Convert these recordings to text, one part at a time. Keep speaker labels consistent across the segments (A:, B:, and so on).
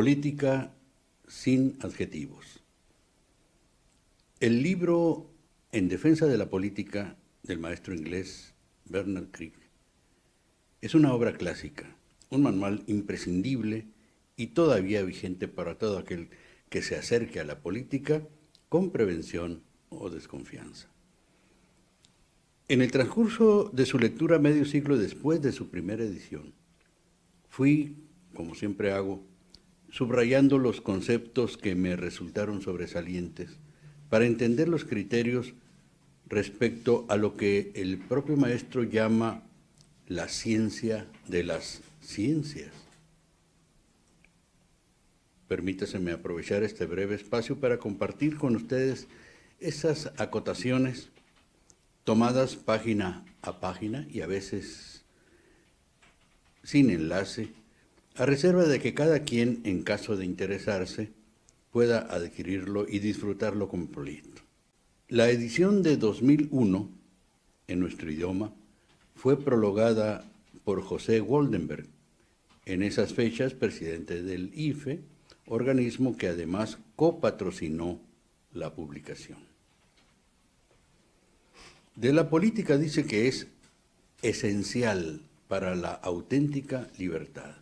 A: Política sin adjetivos. El libro En defensa de la política del maestro inglés Bernard Crick es una obra clásica, un manual imprescindible y todavía vigente para todo aquel que se acerque a la política con prevención o desconfianza. En el transcurso de su lectura medio siglo después de su primera edición, fui, como siempre hago, subrayando los conceptos que me resultaron sobresalientes para entender los criterios respecto a lo que el propio maestro llama la ciencia de las ciencias. Permítaseme aprovechar este breve espacio para compartir con ustedes esas acotaciones tomadas página a página y a veces sin enlace, a reserva de que cada quien, en caso de interesarse, pueda adquirirlo y disfrutarlo completo. La edición de 2001, en nuestro idioma, fue prologada por José Goldenberg, en esas fechas presidente del IFE, organismo que además copatrocinó la publicación. De la política dice que es esencial para la auténtica libertad.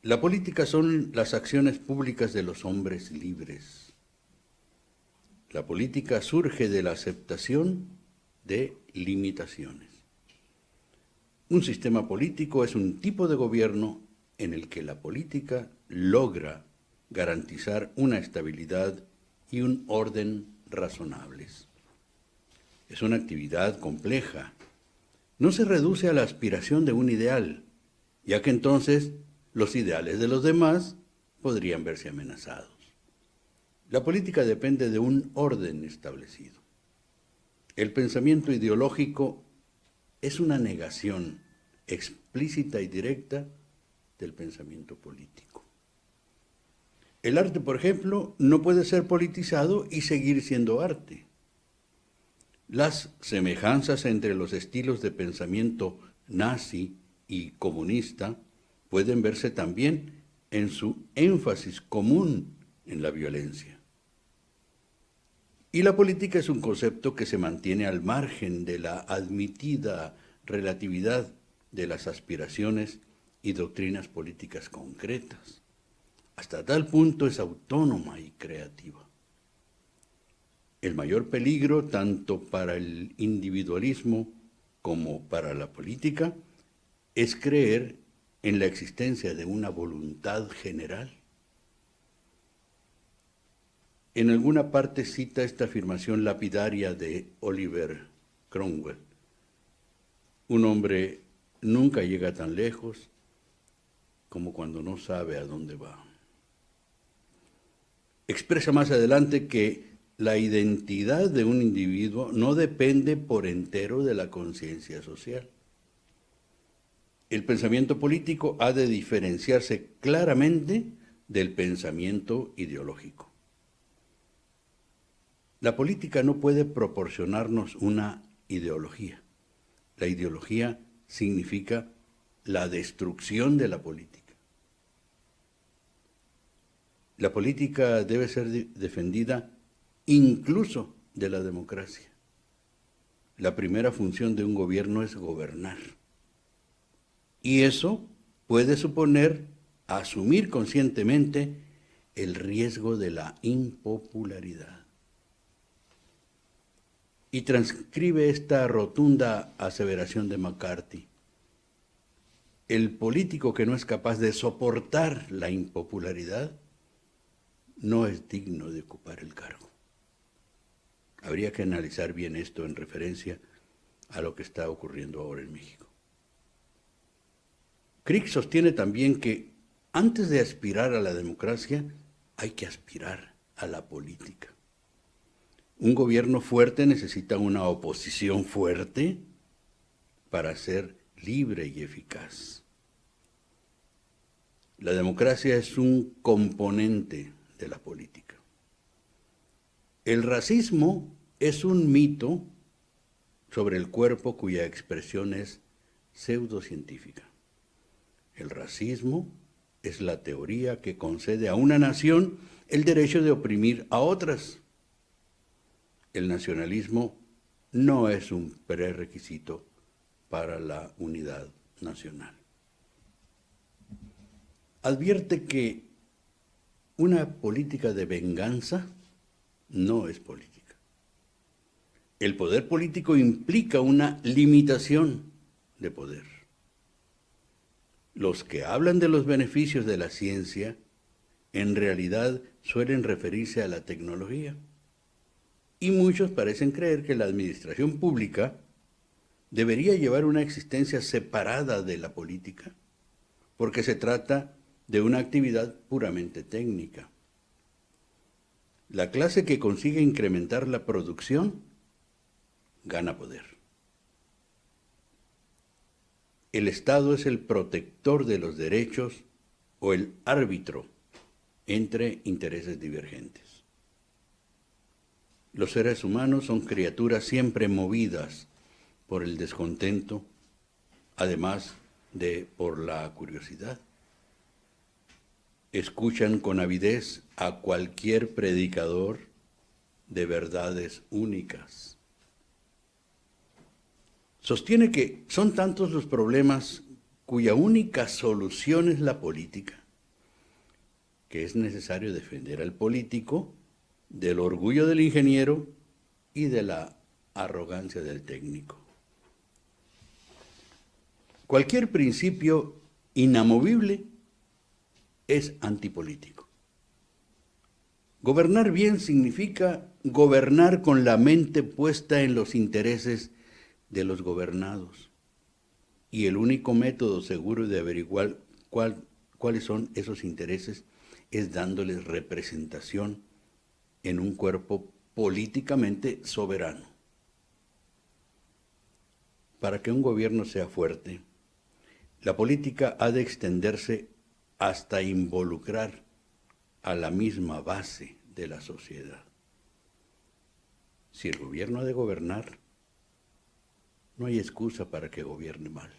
A: La política son las acciones públicas de los hombres libres. La política surge de la aceptación de limitaciones. Un sistema político es un tipo de gobierno en el que la política logra garantizar una estabilidad y un orden razonables. Es una actividad compleja. No se reduce a la aspiración de un ideal, ya que entonces los ideales de los demás podrían verse amenazados. La política depende de un orden establecido. El pensamiento ideológico es una negación explícita y directa del pensamiento político. El arte, por ejemplo, no puede ser politizado y seguir siendo arte. Las semejanzas entre los estilos de pensamiento nazi y comunista pueden verse también en su énfasis común en la violencia. Y la política es un concepto que se mantiene al margen de la admitida relatividad de las aspiraciones y doctrinas políticas concretas. Hasta tal punto es autónoma y creativa. El mayor peligro, tanto para el individualismo como para la política, es creer en la existencia de una voluntad general. En alguna parte cita esta afirmación lapidaria de Oliver Cromwell: un hombre nunca llega tan lejos como cuando no sabe a dónde va. Expresa más adelante que la identidad de un individuo no depende por entero de la conciencia social. El pensamiento político ha de diferenciarse claramente del pensamiento ideológico. La política no puede proporcionarnos una ideología. La ideología significa la destrucción de la política. La política debe ser defendida incluso de la democracia. La primera función de un gobierno es gobernar. Y eso puede suponer asumir conscientemente el riesgo de la impopularidad. Y transcribe esta rotunda aseveración de McCarthy: el político que no es capaz de soportar la impopularidad no es digno de ocupar el cargo. Habría que analizar bien esto en referencia a lo que está ocurriendo ahora en México. Crick sostiene también que antes de aspirar a la democracia hay que aspirar a la política. Un gobierno fuerte necesita una oposición fuerte para ser libre y eficaz. La democracia es un componente de la política. El racismo es un mito sobre el cuerpo cuya expresión es pseudocientífica. El racismo es la teoría que concede a una nación el derecho de oprimir a otras. El nacionalismo no es un prerequisito para la unidad nacional. Advierte que una política de venganza no es política. El poder político implica una limitación de poder. Los que hablan de los beneficios de la ciencia en realidad suelen referirse a la tecnología. Y muchos parecen creer que la administración pública debería llevar una existencia separada de la política, porque se trata de una actividad puramente técnica. La clase que consigue incrementar la producción gana poder. El Estado es el protector de los derechos o el árbitro entre intereses divergentes. Los seres humanos son criaturas siempre movidas por el descontento, además de por la curiosidad. Escuchan con avidez a cualquier predicador de verdades únicas. Sostiene que son tantos los problemas cuya única solución es la política, que es necesario defender al político del orgullo del ingeniero y de la arrogancia del técnico. Cualquier principio inamovible es antipolítico. Gobernar bien significa gobernar con la mente puesta en los intereses de los gobernados. Y el único método seguro de averiguar cuáles son esos intereses es dándoles representación en un cuerpo políticamente soberano. Para que un gobierno sea fuerte, la política ha de extenderse hasta involucrar a la misma base de la sociedad. Si el gobierno ha de gobernar, no hay excusa para que gobierne mal.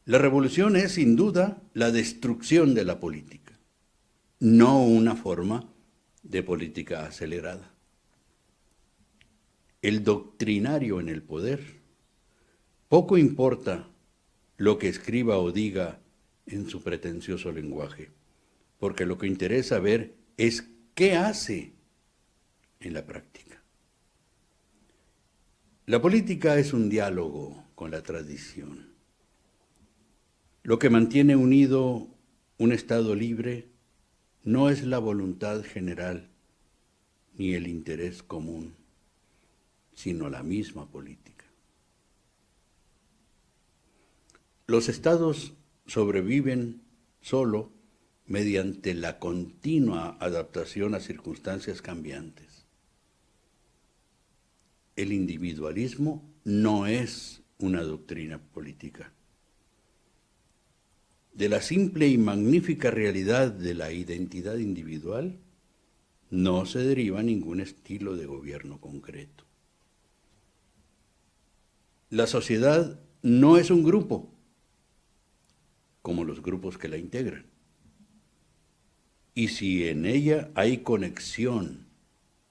A: La revolución es, sin duda, la destrucción de la política, no una forma de política acelerada. El doctrinario en el poder, poco importa lo que escriba o diga en su pretencioso lenguaje, porque lo que interesa ver es qué hace en la práctica. La política es un diálogo con la tradición. Lo que mantiene unido un Estado libre no es la voluntad general ni el interés común, sino la misma política. Los estados sobreviven solo mediante la continua adaptación a circunstancias cambiantes. El individualismo no es una doctrina política. De la simple y magnífica realidad de la identidad individual no se deriva ningún estilo de gobierno concreto. La sociedad no es un grupo, como los grupos que la integran. Y si en ella hay conexión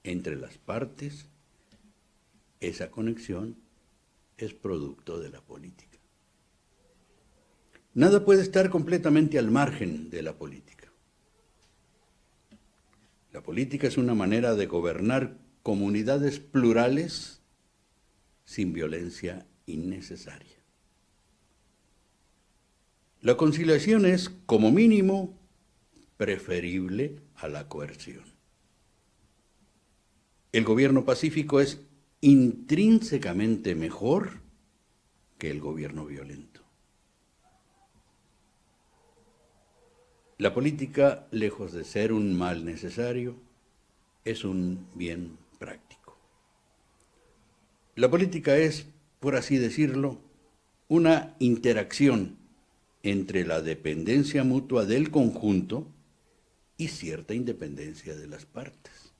A: entre las partes, esa conexión es producto de la política. Nada puede estar completamente al margen de la política. La política es una manera de gobernar comunidades plurales sin violencia innecesaria. La conciliación es, como mínimo, preferible a la coerción. El gobierno pacífico es intrínsecamente mejor que el gobierno violento. La política, lejos de ser un mal necesario, es un bien práctico. La política es, por así decirlo, una interacción entre la dependencia mutua del conjunto y cierta independencia de las partes.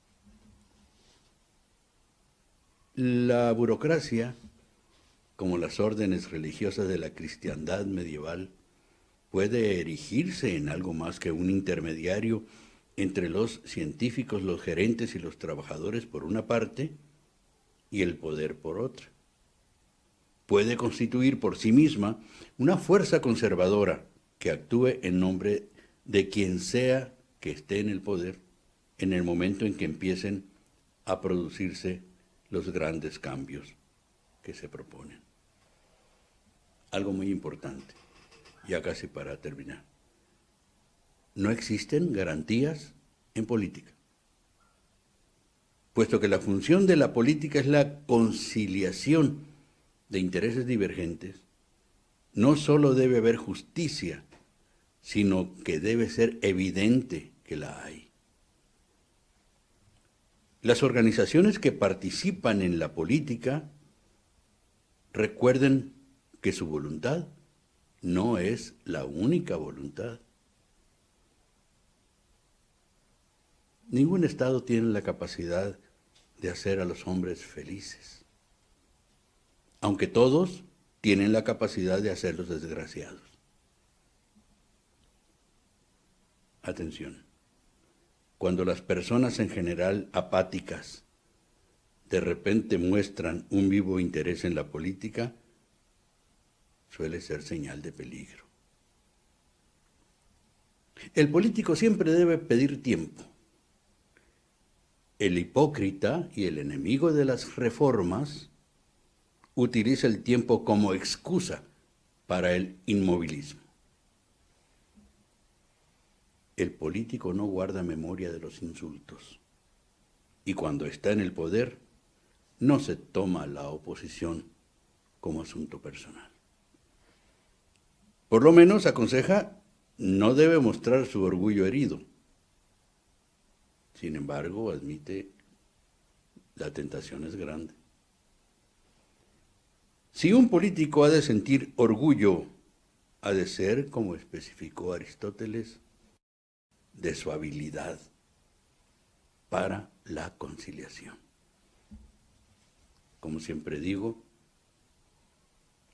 A: La burocracia, como las órdenes religiosas de la cristiandad medieval, puede erigirse en algo más que un intermediario entre los científicos, los gerentes y los trabajadores por una parte y el poder por otra. Puede constituir por sí misma una fuerza conservadora que actúe en nombre de quien sea que esté en el poder en el momento en que empiecen a producirse los grandes cambios que se proponen. Algo muy importante, ya casi para terminar. No existen garantías en política, puesto que la función de la política es la conciliación de intereses divergentes. No solo debe haber justicia, sino que debe ser evidente que la hay. Las organizaciones que participan en la política recuerden que su voluntad no es la única voluntad. Ningún Estado tiene la capacidad de hacer a los hombres felices, aunque todos tienen la capacidad de hacerlos desgraciados. Atención, cuando las personas en general apáticas de repente muestran un vivo interés en la política, suele ser señal de peligro. El político siempre debe pedir tiempo. El hipócrita y el enemigo de las reformas utiliza el tiempo como excusa para el inmovilismo. El político no guarda memoria de los insultos y cuando está en el poder no se toma la oposición como asunto personal. Por lo menos, aconseja, no debe mostrar su orgullo herido. Sin embargo, admite, la tentación es grande. Si un político ha de sentir orgullo, ha de ser, como especificó Aristóteles, de su habilidad para la conciliación. Como siempre digo,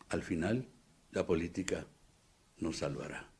A: al final la política nos salvará.